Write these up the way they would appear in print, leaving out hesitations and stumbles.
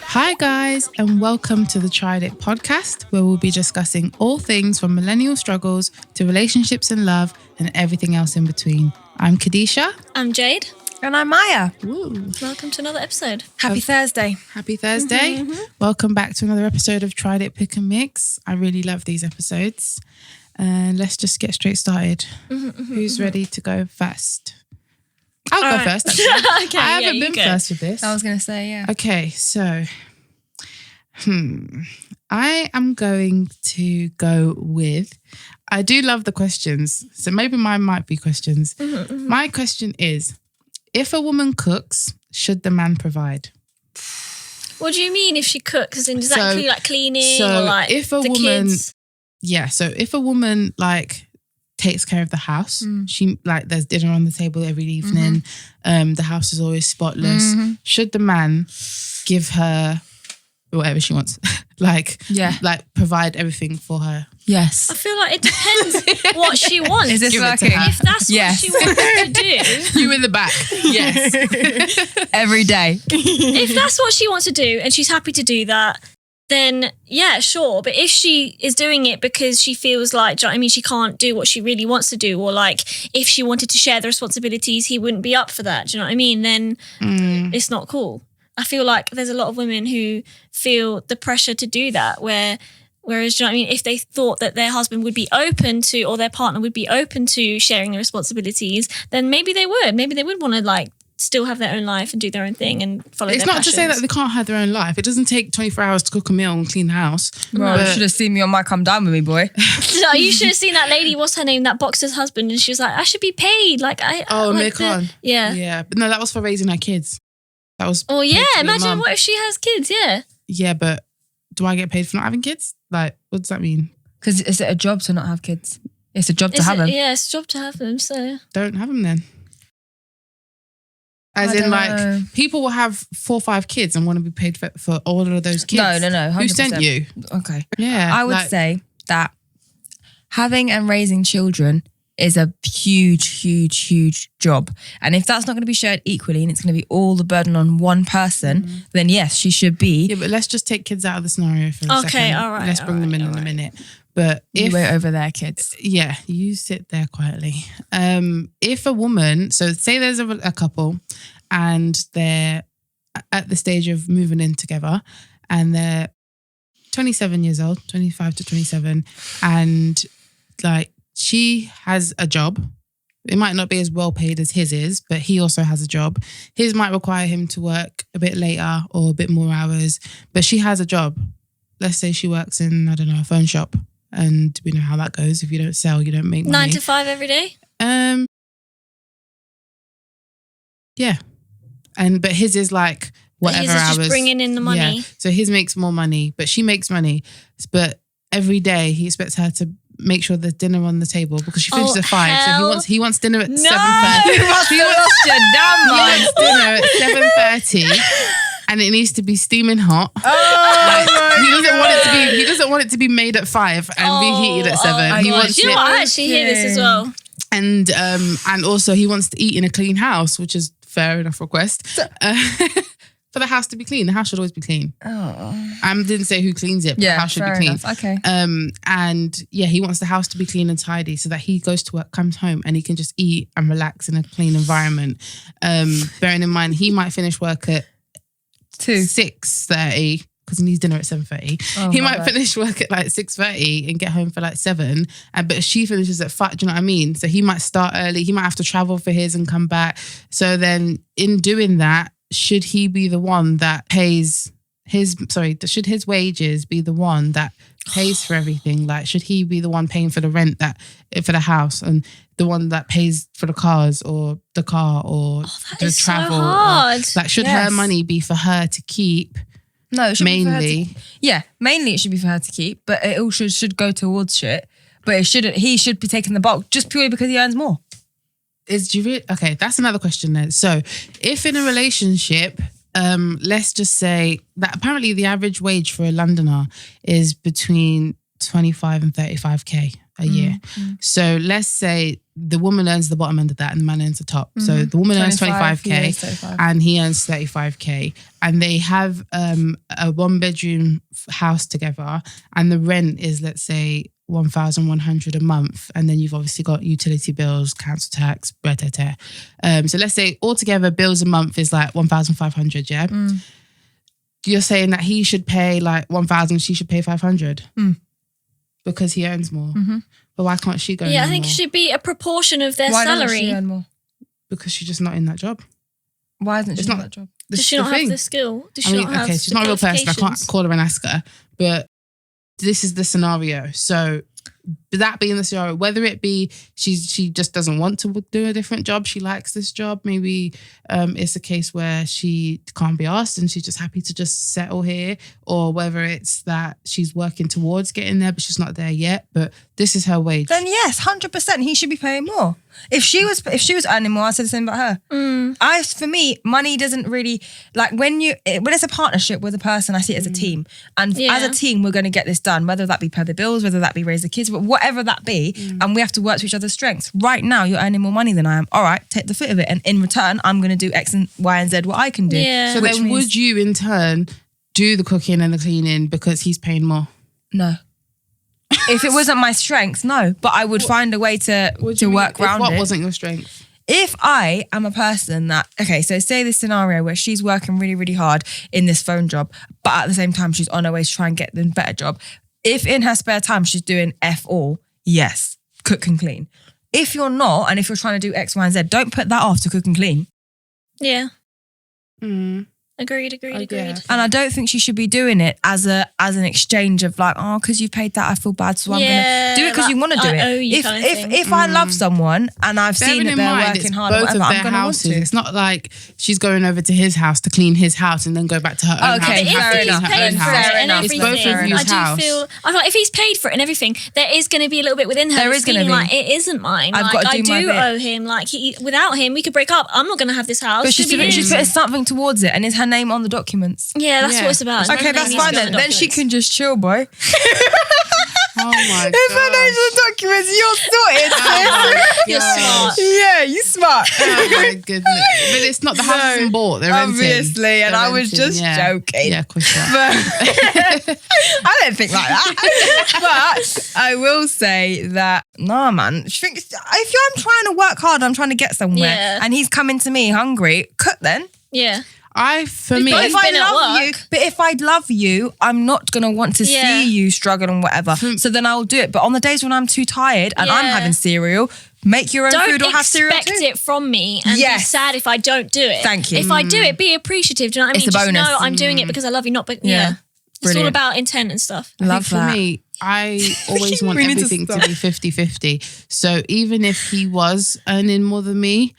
Hi guys, and welcome to the Tried It podcast, where we'll be discussing all things from millennial struggles to relationships and love and everything else in between. I'm Kadisha. I'm Jade. And I'm Maya. Woo. Welcome to another episode. Happy Thursday. Happy Thursday. Welcome back to another episode of Tried It Pick and Mix. I really love these episodes. And let's just get straight started. Who's ready to go first? I'll go first. Actually. Okay, I haven't been go. first with this. I was going to say, yeah. Okay, so I am going to go with, I do love the questions, so maybe mine might be questions. My question is, if a woman cooks, should the man provide? What do you mean if she cooks? Does that So- include like cleaning so or like if a the woman- kids? Yeah, so if a woman like takes care of the house, she like there's dinner on the table every evening, the house is always spotless, should the man give her whatever she wants? like provide everything for her? Yes. I feel like it depends what she wants. Is this Give it to working? her. If that's Yes. what she wants to do, You in the back. Yes. Every day. if that's what she wants to do and she's happy to do that, then yeah, sure. But if she is doing it because she feels like, do you know what I mean, she can't do what she really wants to do, or like if she wanted to share the responsibilities, he wouldn't be up for that. Do you know what I mean? Then it's not cool. I feel like there's a lot of women who feel the pressure to do that, whereas, do you know what I mean, if they thought that their husband would be open to, or their partner would be open to sharing the responsibilities, then maybe they would. Maybe they would want to like still have their own life and do their own thing and follow It's their not to say that passions. they can't have their own life. It doesn't take 24 hours to cook a meal and clean the house. Bro, you should have seen me on my Come Down With Me, boy. So you should have seen that lady, what's her name, that boxer's husband, and she was like, I should be paid. Like Oh, like Amir Khan. Yeah. Yeah, but no, that was for raising her kids. That was Oh paid yeah, to be a imagine mum. what if she has kids, yeah. Yeah, but do I get paid for not having kids? Like, what does that mean? Because is it a job to not have kids? It's a job to have them. Yeah, it's a job to have them, so. Don't have them then. As I in, don't like, know. people will have 4 or 5 kids and want to be paid for all of those kids. No. 100%. Who sent you? Okay. Yeah. I would like, say that having and raising children is a huge job. And if that's not going to be shared equally and it's going to be all the burden on one person, then yes, she should be. Yeah, but let's just take kids out of the scenario for a Okay, second. all right, Let's bring them in a minute. But if You wait over there, kids. yeah, you sit there quietly. If a woman, so say there's a couple and they're at the stage of moving in together and they're 27 years old, 25 to 27, and like she has a job. It might not be as well paid as his is, but he also has a job. His might require him to work a bit later or a bit more hours, but she has a job. Let's say she works in, I don't know, a phone shop. And we know how that goes. If you don't sell, you don't make money. 9 to 5 every day? Yeah. But his is like whatever His is hours. just bringing in the money. Yeah. So his makes more money, but she makes money. But every day he expects her to make sure there's dinner on the table because she finishes Oh, at 5. hell So he wants dinner at 7:30. You must have lost your damn He mind. wants dinner at 7:30. And it needs to be steaming hot. He doesn't want it to be made at 5 and reheated at 7. He God. wants You know it, what? I actually hear this as well. and also he wants to eat in a clean house, which is fair enough request. For the house to be clean, the house should always be clean. Oh. I didn't say who cleans it, but the house should be fair clean. enough. Okay. And yeah, he wants the house to be clean and tidy so that he goes to work, comes home, and he can just eat and relax in a clean environment. Bearing in mind, he might finish work at 6:30 because he needs dinner at 7:30. He might finish work at like 6:30 and get home for like 7. But she finishes at 5. Do you know what I mean? So he might start early. He might have to travel for his and come back. So then, in doing that, should he be the one that pays should his wages be the one that pays for everything? Like, should he be the one paying for the rent for the house and the one that pays for the cars or the car or the travel? So hard. Like, should her money be for her to keep? No, it should be for her mainly. mainly it should be for her to keep, but it all should go towards shit. But it shouldn't. He should be taking the bulk just purely because he earns more. Okay, that's another question then. So, if in a relationship, let's just say that apparently the average wage for a Londoner is between 25 and 35k a year. So let's say the woman earns the bottom end of that and the man earns the top. So the woman earns 25k and he earns 35k, and they have a 1-bedroom house together, and the rent is, let's say, 1,100 a month, and then you've obviously got utility bills, council tax, so let's say altogether bills a month is like 1,500. Yeah, you're saying that he should pay like 1,000, she should pay 500 because he earns more. But why can't she go? Yeah, I think it should be a proportion of their salary. Why doesn't she earn more? Because she's just not in that job. Why isn't she in that job? Does she not have the skill? Does she not have she's not a real person. I can't call her and ask her. But this is the scenario. So that being the scenario, whether it be she just doesn't want to do a different job, she likes this job, maybe it's a case where she can't be asked and she's just happy to just settle here, or whether it's that she's working towards getting there but she's not there yet, but this is her wage. Then yes, 100% he should be paying more. If she was earning more, I said the same about her. For me, money doesn't really, like when it's a partnership with a person, I see it as a team. And as a team, we're going to get this done, whether that be pay the bills, whether that be raise the kids, whatever that be. And we have to work to each other's strengths. Right now, you're earning more money than I am. All right, take the fit of it. And in return, I'm going to do X and Y and Z what I can do. Yeah. So then would you in turn do the cooking and the cleaning because he's paying more? No. If it wasn't my strength, no. But I would find a way to work around it. What wasn't your strength? If I am a person that, okay, so say this scenario where she's working really, really hard in this phone job, but at the same time, she's on her way to try and get the better job. If in her spare time, she's doing F all, yes, cook and clean. If you're not, and if you're trying to do X, Y, and Z, don't put that off to cook and clean. Yeah. Agreed. And I don't think she should be doing it as an exchange of like, oh, because you paid that, I feel bad, so I'm gonna do it because you want to do it. If I love someone and I've seen that they're working hard, or whatever, I'm gonna want to. It's not like she's going over to his house to clean his house and then go back to her own house. Okay, fair enough. It's both of you's house. I feel like if he's paid for it and everything, there is going to be a little bit within her. There is going to be. Like, it isn't mine. I've got to do my bit. I do owe him. Like without him, we could break up. I'm not going to have this house. But she's putting something towards it, and is her name on the document? Yeah, that's what it's about. Okay, that's fine then. Then she can just chill, boy. Oh my god. If her name's on the documents, you're sorted. You're smart. Yeah, you smart. Oh my goodness. But it's not the house isn't bought, they're renting. Obviously, and I was just joking. Yeah, of course you are. But I don't think like that. But I will say that, nah, man. If I'm trying to work hard, I'm trying to get somewhere, and he's coming to me hungry, cook then. Yeah. But if I love you, I'm not going to want to see you struggle and whatever. So then I'll do it. But on the days when I'm too tired and I'm having cereal, make your own food or have cereal too. Don't expect it from me and be sad if I don't do it. Thank you. If I do it, be appreciative. Do you know what I mean? It's a bonus. Just know I'm doing it because I love you, not but It's all about intent and stuff. Love that. For me, I always want everything to be 50-50. So even if he was earning more than me,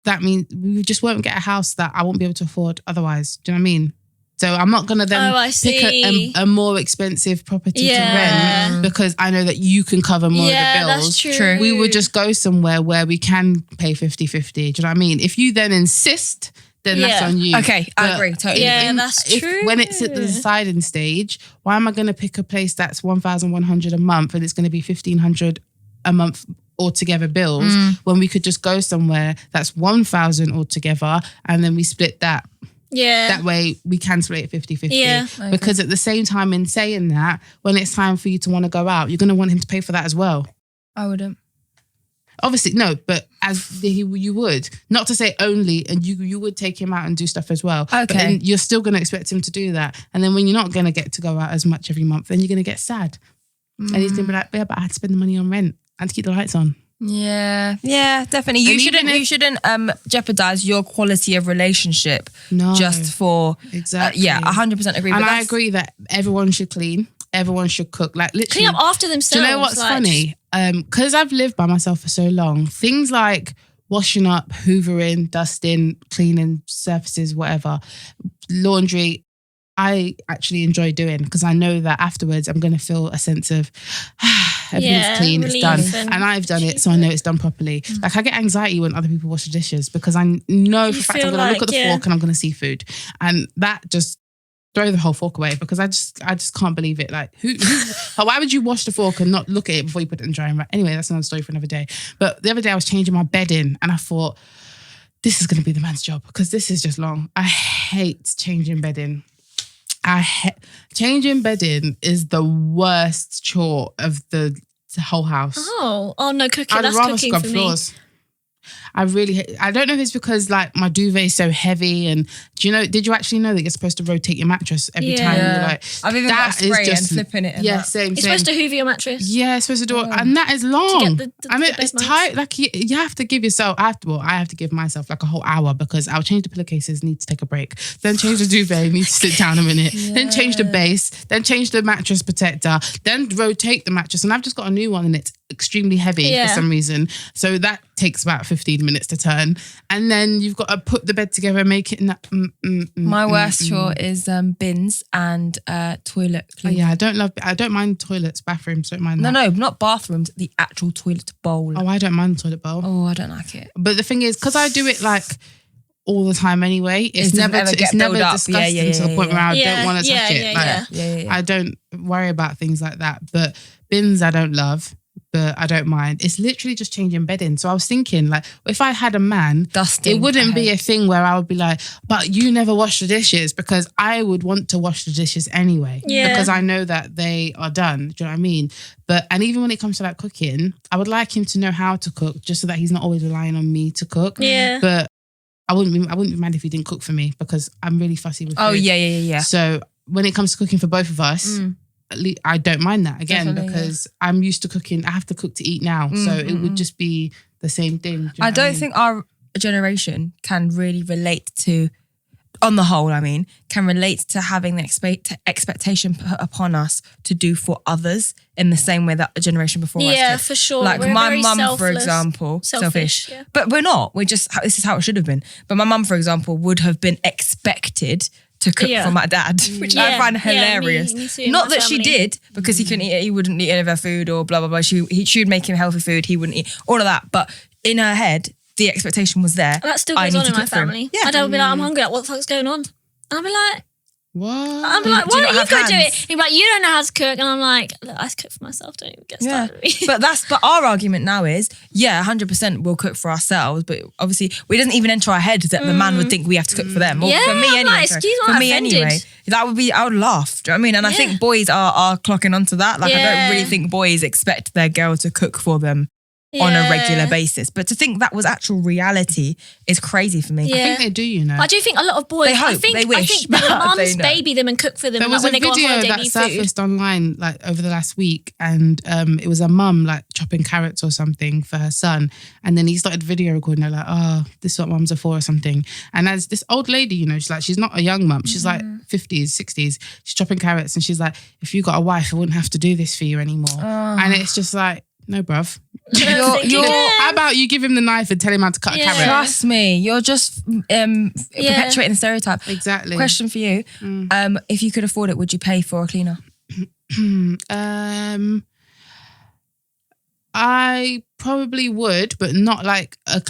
that means we just won't get a house that I won't be able to afford otherwise. Do you know what I mean? So I'm not going to then pick a more expensive property to rent because I know that you can cover more of the bills. That's true. We would just go somewhere where we can pay 50-50. Do you know what I mean? If you then insist, then that's on you. Okay, I agree totally. Yeah, that's true. When it's at the deciding stage, why am I going to pick a place that's 1,100 a month and it's going to be 1,500 a month altogether bills when we could just go somewhere that's 1,000 altogether and then we split that. Yeah. That way we can split it 50-50. Yeah. Because at the same time in saying that, when it's time for you to want to go out, you're going to want him to pay for that as well. I wouldn't. Obviously, no, but as you would. Not to say only, and you would take him out and do stuff as well. Okay. But then you're still going to expect him to do that. And then when you're not going to get to go out as much every month, then you're going to get sad. And he's going to be like, yeah, but I had to spend the money on rent and to keep the lights on. Yeah, definitely. You shouldn't jeopardize your quality of relationship just for exactly. 100% agree. And I agree that everyone should clean, everyone should cook. Like literally, clean up after themselves. Do you know what's funny? Because I've lived by myself for so long, things like washing up, hoovering, dusting, cleaning surfaces, whatever, laundry, I actually enjoy doing because I know that afterwards I'm going to feel a sense of everything's clean, it's done. And I've done it, so I know it's done properly. Like I get anxiety when other people wash the dishes because I know for a fact I'm going to look at the fork and I'm going to see food. And that just throw the whole fork away because I just can't believe it. Like, who why would you wash the fork and not look at it before you put it in the drying rack? Anyway, that's another story for another day. But the other day I was changing my bedding and I thought, this is going to be the man's job because this is just long. I hate changing bedding. Changing bedding is the worst chore of the whole house. Oh no, cooking. I'd That's rather cooking scrub for floors. I don't know if it's because like my duvet is so heavy and did you actually know that you're supposed to rotate your mattress every time you like I've even got a spray and flipping it. Same. It's supposed to hoover your mattress. Yeah, it's supposed to do it. And that is long. To get it's tight. Like you have to give yourself, I have to give myself like a whole hour because I'll change the pillowcases, need to take a break. Then change the duvet, need to sit down a minute. Then change the base, then change the mattress protector, then rotate the mattress. And I've just got a new one and it's extremely heavy for some reason. So that takes about 15 minutes to turn. And then you've got to put the bed together and make it in that. My worst chore is bins and toilet cleaning. I don't mind toilets, bathrooms, don't mind that. No, not bathrooms, the actual toilet bowl. Oh, I don't mind the toilet bowl. Oh, I don't like it. But the thing is, because I do it like all the time anyway, it's never disgusting to the point where I don't want to touch it. I don't worry about things like that. But bins I don't love. But I don't mind. It's literally just changing bedding. So I was thinking, like, if I had a man, dusting, it wouldn't be a thing where I would be like, but you never wash the dishes, because I would want to wash the dishes anyway. Yeah. Because I know that they are done. Do you know what I mean? And even when it comes to like cooking, I would like him to know how to cook just so that he's not always relying on me to cook. Yeah. But I wouldn't be mad if he didn't cook for me because I'm really fussy with food. Oh, yeah. So when it comes to cooking for both of us, I don't mind that again because I'm used to cooking. I have to cook to eat now. So it would just be the same thing. I don't think our generation can really relate to, on the whole, can relate to having the expectation put upon us to do for others in the same way that a generation before us did. Yeah, for sure. Like we're my mum, for example, selfish. Yeah. But we're not. This is how it should have been. But my mum, for example, would have been expected to cook for my dad, which I find hilarious. Me too, not that she did, because he couldn't eat it, he wouldn't eat any of her food or blah, blah, blah. She would make him healthy food, he wouldn't eat, all of that. But in her head, the expectation was there. That still goes on in my family. Yeah. My dad would be like, I'm hungry, like, what the fuck's going on? And I'd be like, what? I'd be like, why don't you go do it? He'd be like, you don't know how to cook. And I'm like, look, I cook for myself, don't even get started with me. But our argument now is, 100% we'll cook for ourselves, but obviously it doesn't even enter our head that the man would think we have to cook for them. Or for me anyway. Like, excuse me, I'm offended. I would laugh. Do you know what I mean? And I think boys are clocking onto that. Like, I don't really think boys expect their girl to cook for them on a regular basis. But to think that was actual reality is crazy for me. Yeah. I think they do, I do think a lot of boys, they hope, I think their mums baby them and cook for them. There was when a they go on video holiday, that surfaced online like over the last week, and it was a mum like chopping carrots or something for her son, and then he started video recording her like, oh, this is what mums are for or something. And as this old lady, she's not a young mum, she's like 50s, 60s, she's chopping carrots, and she's like, if you got a wife, I wouldn't have to do this for you anymore. And it's just like, no, bruv. How about you give him the knife and tell him how to cut a carrot? Trust me, you're just perpetuating the stereotype. Exactly. Question for you: if you could afford it, would you pay for a cleaner? I probably would, but not like a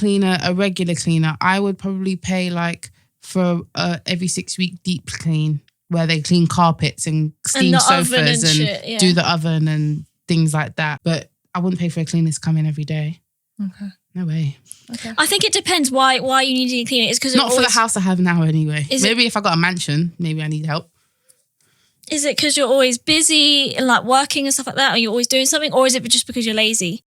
regular cleaner. I would probably pay like for every 6-week deep clean, where they clean carpets and steam sofas and do the oven and things like that. But I wouldn't pay for a cleaner to come in every day. Okay. No way. Okay. I think it depends why you need to clean it. It's because not for the house I have now anyway. Maybe if I got a mansion, maybe I need help. Is it because you're always busy and like working and stuff like that? Or you're always doing something? Or is it just because you're lazy?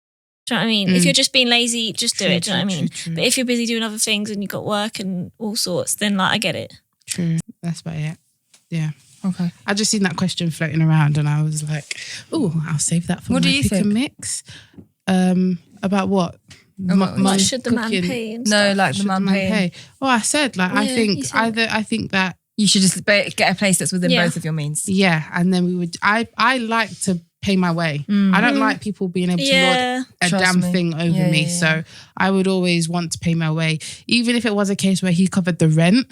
Do you know what I mean? If you're just being lazy, just do it. Do you know what I mean? True. But if you're busy doing other things and you've got work and all sorts, then like I get it. True. That's about it. Yeah. Okay. I just seen that question floating around and I was like, oh, I'll save that for what my do you pick think? and mix. About what? Like, should the man pay and stuff? No, like the man pay. Well, I said like I think that you should just get a place that's within both of your means. Yeah, and then we would. I like to pay my way. I don't like people being able to lord a damn thing over me. So I would always want to pay my way, even if it was a case where he covered the rent.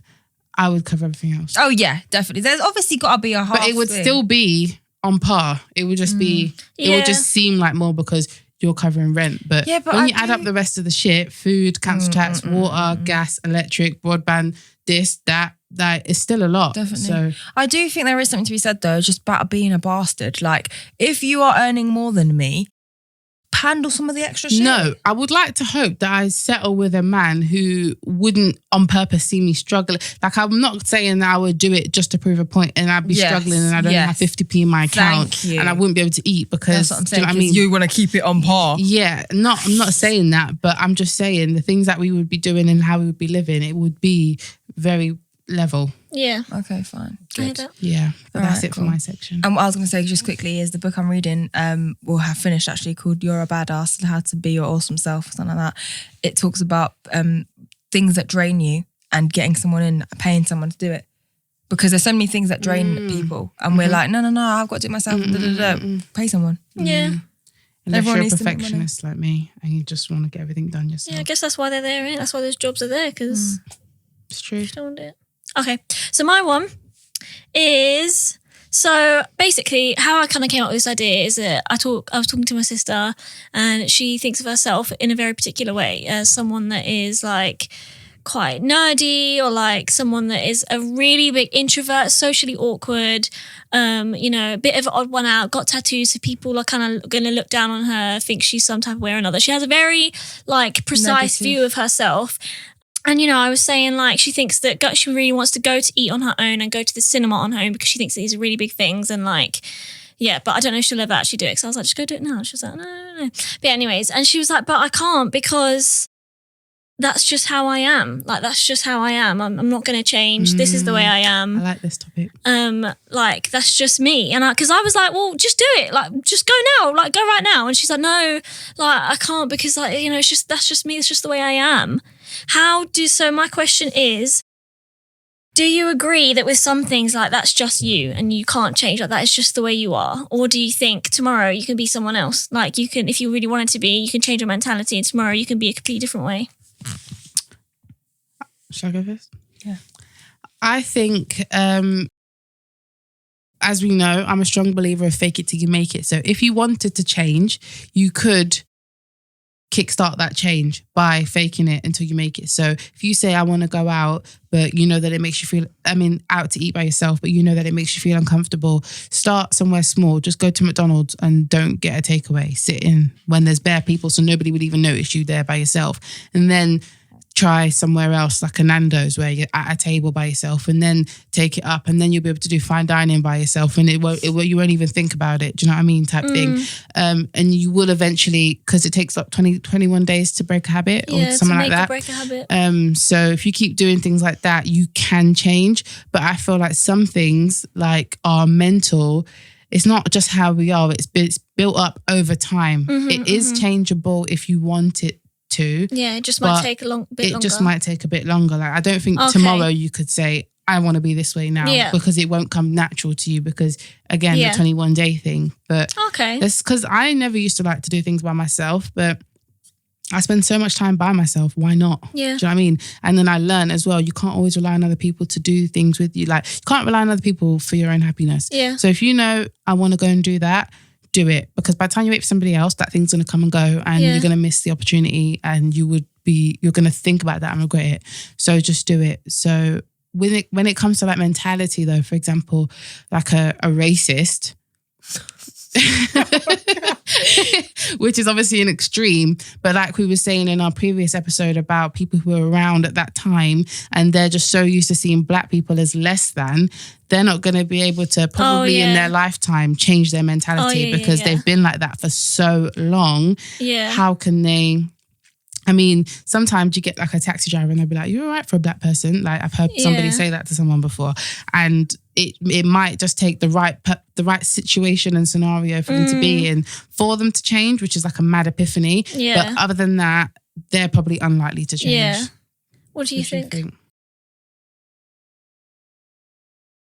I would cover everything else. Oh yeah, definitely. There's obviously got to be a half. But it would still be on par. It would just be. It would just seem like more because you're covering rent. But when you add up the rest of the shit, food, council tax, water, gas, electric, broadband, this, that, like it's still a lot. Definitely. So I do think there is something to be said though, just about being a bastard. Like, if you are earning more than me, handle some of the extra shit. no, I would like to hope that I settle with a man who wouldn't on purpose see me struggling. Like, I'm not saying that I would do it just to prove a point and I'd be struggling and I don't have 50p in my account and I wouldn't be able to eat because, that's what I'm saying, do you know what I mean? You want to keep it on par. Yeah, I'm not saying that, but I'm just saying the things that we would be doing and how we would be living, it would be very level. Yeah. Okay, fine. I hear Good. that. Yeah, but that's it cool. for my section. And what I was going to say just quickly is the book I'm reading will have finished actually, called You're a Badass, How to Be Your Awesome Self, or something like that. It talks about things that drain you and getting someone in, paying someone to do it. Because there's so many things that drain people and we're like, no, I've got to do it myself. Pay someone. Yeah. Unless Everyone you're a needs to make money. perfectionist like me and you just want to get everything done yourself. Yeah, I guess that's why they're there, right? That's why those jobs are there, because It's true. you don't want to do it. Okay, so my one is, so basically how I kind of came up with this idea is that I was talking to my sister and she thinks of herself in a very particular way as someone that is like quite nerdy, or like someone that is a really big introvert, socially awkward, a bit of an odd one out, got tattoos, so people are kind of going to look down on her, think she's some type of way or another. She has a very like precise view of herself. And, I was saying like she thinks that she really wants to go to eat on her own and go to the cinema on her own because she thinks these are really big things and like, yeah, but I don't know if she'll ever actually do it. So I was like, just go do it now. She was like, no. But anyways, and she was like, but I can't because that's just how I am. Like, that's just how I am. I'm not going to change. This is the way I am. I like this topic. Like, that's just me. And because I was like, well, just do it. Like, just go now. Like, go right now. And she's like, no, like, I can't because like, that's just me. It's just the way I am. So my question is, do you agree that with some things like that's just you and you can't change, like that is just the way you are? Or do you think tomorrow you can be someone else? Like you can, if you really wanted to be, you can change your mentality and tomorrow you can be a completely different way. Shall I go first? Yeah. I think, as we know, I'm a strong believer of fake it till you make it. So if you wanted to change, you could kickstart that change by faking it until you make it. So if you say, I want to go out, but you know that it makes you feel, out to eat by yourself, but you know that it makes you feel uncomfortable, start somewhere small. Just go to McDonald's and don't get a takeaway. Sit in when there's bare people so nobody would even notice you there by yourself. And then try somewhere else like a Nando's where you're at a table by yourself, and then take it up, and then you'll be able to do fine dining by yourself, and you won't even think about it. Do you know what I mean? Type thing. And you will eventually, because it takes like 21 days to break a habit or something like that. Break a habit. So if you keep doing things like that, you can change. But I feel like some things like our mental, it's not just how we are, it's built up over time. It is changeable if you want it to. Yeah, it just might take a bit longer. It just might take a bit longer. Like, I don't think tomorrow you could say, I want to be this way now, because it won't come natural to you because, again, the 21-day thing. But that's because I never used to like to do things by myself, but I spend so much time by myself. Why not? Yeah. Do you know what I mean? And then I learn as well, you can't always rely on other people to do things with you. Like, you can't rely on other people for your own happiness. Yeah. So if you know, I want to go and do that, do it, because by the time you wait for somebody else, that thing's going to come and go, and you're going to miss the opportunity, and you're going to think about that and regret it. So just do it. So when it comes to like mentality though, for example, like a racist, which is obviously an extreme, but like we were saying in our previous episode about people who were around at that time and they're just so used to seeing black people as less than, they're not going to be able to probably in their lifetime change their mentality because they've been like that for so long. Yeah. How can they? Sometimes you get like a taxi driver and they'll be like, you're all right for a black person. Like, I've heard somebody say that to someone before, and it might just take the right situation and scenario for them to be in for them to change, which is like a mad epiphany. Yeah. But other than that, they're probably unlikely to change. Yeah. What do you think?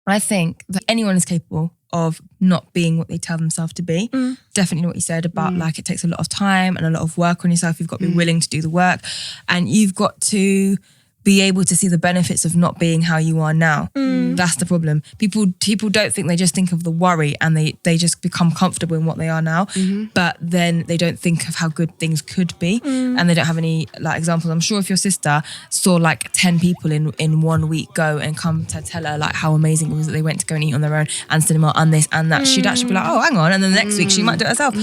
I think that anyone is capable of not being what they tell themselves to be. Definitely what you said about like it takes a lot of time and a lot of work on yourself. You've got to be willing to do the work, and you've got to be able to see the benefits of not being how you are now. That's the problem. People don't think, they just think of the worry, and they just become comfortable in what they are now. But then they don't think of how good things could be, and they don't have any like examples. I'm sure if your sister saw like 10 people in 1 week go and come to tell her like how amazing it was that they went to go and eat on their own and cinema and this and that, she'd actually be like, oh, hang on, and then the next week she might do it herself.